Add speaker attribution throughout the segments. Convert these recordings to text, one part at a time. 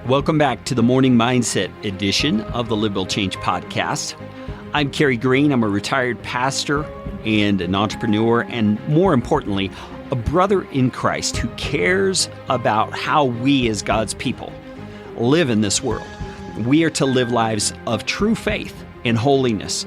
Speaker 1: Welcome back to the Morning Mindset edition of the Live Build Change podcast. I'm Kerry Green. I'm a retired pastor and an entrepreneur, and more importantly, a brother in Christ who cares about how we as God's people live in this world. We are to live lives of true faith and holiness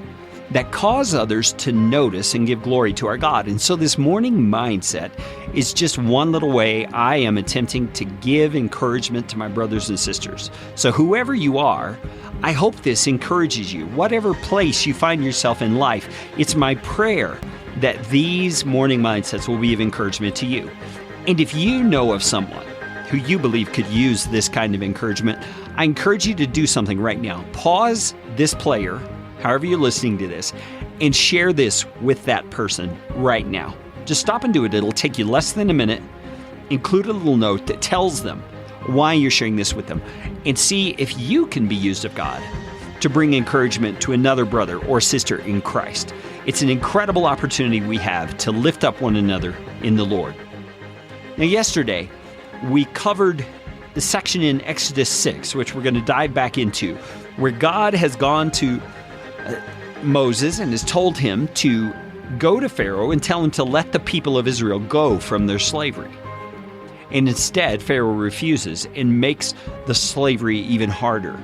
Speaker 1: that cause others to notice and give glory to our God. And so this morning mindset is just one little way I am attempting to give encouragement to my brothers and sisters. So whoever you are, I hope this encourages you. Whatever place you find yourself in life, it's my prayer that these morning mindsets will be of encouragement to you. And if you know of someone who you believe could use this kind of encouragement, I encourage you to do something right now. Pause this player, however you're listening to this, and share this with that person right now. Just stop and do it. It'll take you less than a minute. Include a little note that tells them why you're sharing this with them, and see if you can be used of God to bring encouragement to another brother or sister in Christ. It's an incredible opportunity we have to lift up one another in the Lord. Now, yesterday, we covered the section in Exodus 6, which we're going to dive back into, where God has gone to Moses and has told him to go to Pharaoh and tell him to let the people of Israel go from their slavery. And instead, Pharaoh refuses and makes the slavery even harder.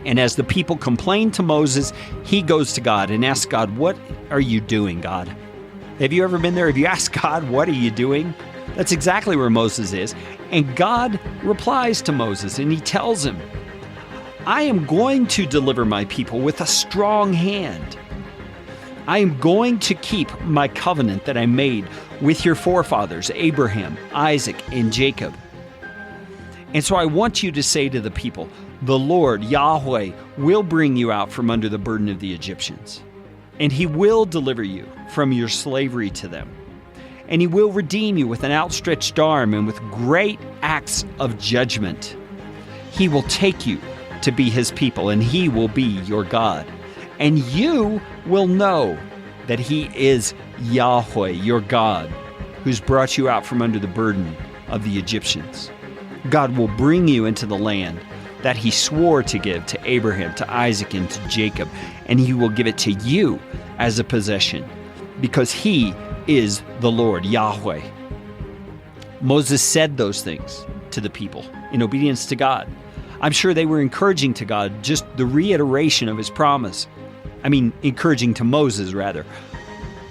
Speaker 1: And as the people complain to Moses, he goes to God and asks God, "What are you doing, God?" Have you ever been there? Have you asked God, "What are you doing?" That's exactly where Moses is. And God replies to Moses and he tells him, "I am going to deliver my people with a strong hand. I am going to keep my covenant that I made with your forefathers, Abraham, Isaac, and Jacob. And so I want you to say to the people, the Lord, Yahweh, will bring you out from under the burden of the Egyptians, and he will deliver you from your slavery to them. And he will redeem you with an outstretched arm and with great acts of judgment. He will take you to be his people, and he will be your God. And you will know that he is Yahweh, your God, who's brought you out from under the burden of the Egyptians. God will bring you into the land that he swore to give to Abraham, to Isaac, and to Jacob, and he will give it to you as a possession, because he is the Lord, Yahweh." Moses said those things to the people in obedience to God. I'm sure they were encouraging to God, just the reiteration of his promise. Encouraging to Moses, rather.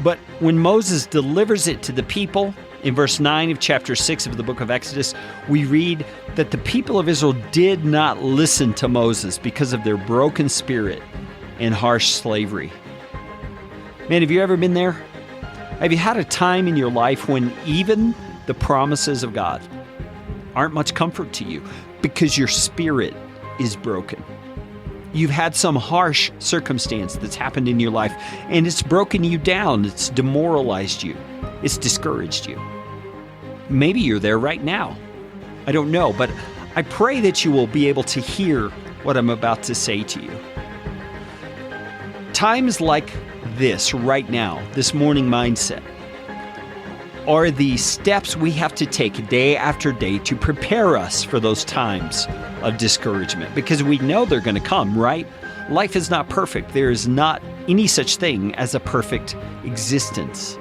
Speaker 1: But when Moses delivers it to the people, in verse 9 of chapter 6 of the book of Exodus, we read that the people of Israel did not listen to Moses because of their broken spirit and harsh slavery. Man, have you ever been there? Have you had a time in your life when even the promises of God aren't much comfort to you because your spirit is broken? You've had some harsh circumstance that's happened in your life, and it's broken you down, it's demoralized you, it's discouraged you. Maybe you're there right now. I don't know, but I pray that you will be able to hear what I'm about to say to you. Times like this right now, this morning mindset, are the steps we have to take day after day to prepare us for those times of discouragement, because we know they're going to come, right? Life is not perfect. There is not any such thing as a perfect existence.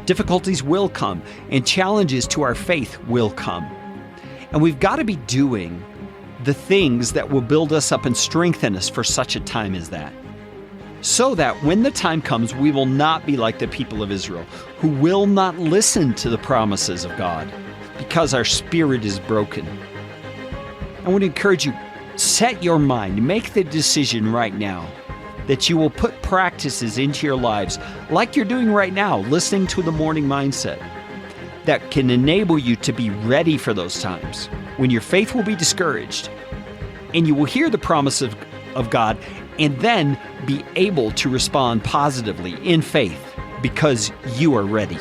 Speaker 1: Difficulties will come, and challenges to our faith will come. And we've got to be doing the things that will build us up and strengthen us for such a time as that, so that when the time comes, we will not be like the people of Israel, who will not listen to the promises of God because our spirit is broken. I want to encourage you, set your mind, make the decision right now that you will put practices into your lives like you're doing right now, listening to the morning mindset, that can enable you to be ready for those times when your faith will be discouraged and you will hear the promise of God, and then be able to respond positively in faith because you are ready.